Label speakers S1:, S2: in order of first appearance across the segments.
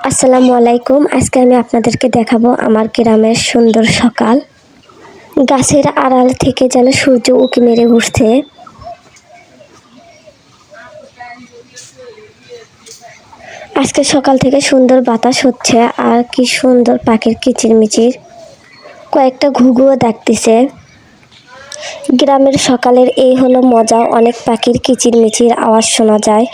S1: আসসালামু আলাইকুম। আজকে আমি আপনাদেরকে দেখাবো আমার গ্রামের সুন্দর সকাল। গাছের আড়াল থেকে যেন সূর্য উঁকি মেরে উঠছে। আজকে সকাল থেকে সুন্দর বাতাস হচ্ছে আর কি সুন্দর পাখির কিচিরমিচির। কয়েকটা ঘুঘুও ডাকতেছে। গ্রামের সকালের এই হলো মজা, অনেক পাখির কিচিরমিচির আওয়াজ শোনা যায়।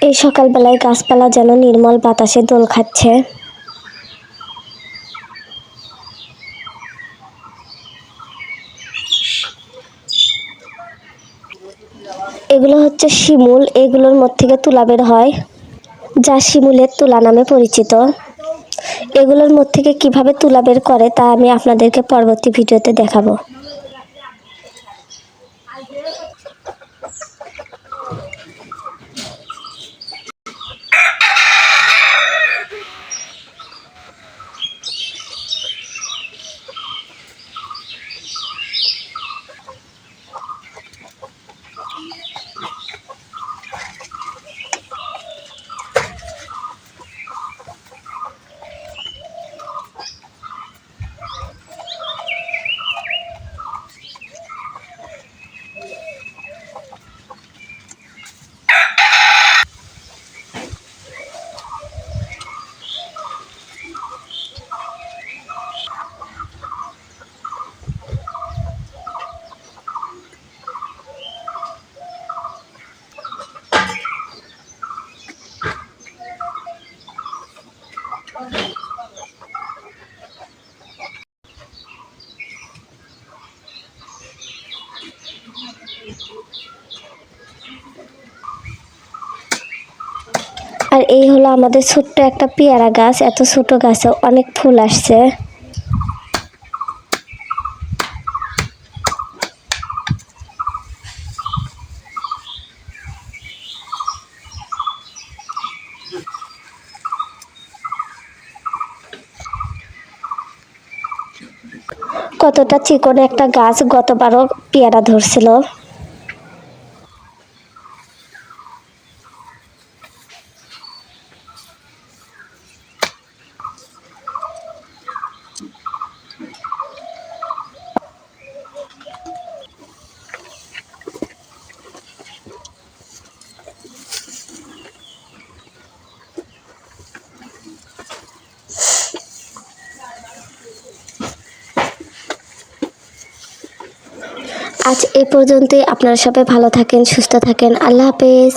S1: এই সকালবেলায় গাছপালা যেন নির্মল বাতাসে দোল খাচ্ছে। এগুলো হচ্ছে শিমুল, এগুলোর মধ্যে থেকে তুলা বের হয়, যা শিমুলের তুলা নামে পরিচিত। এগুলোর মধ্যে থেকে কিভাবে তুলা বের করে তা আমি আপনাদেরকে পরবর্তী ভিডিওতে দেখাবো। আর এই হলো আমাদের ছোট্ট একটা পেয়ারা গাছ। এত ছোট গাছে অনেক ফুল আসছে। কতটা চিকন একটা গাছ, গতবারও পেয়ারা ধরছিল। আজ এ পর্যন্তই। আপনারা সবাই ভালো থাকেন, সুস্থ থাকেন। আল্লাহ হাফেজ।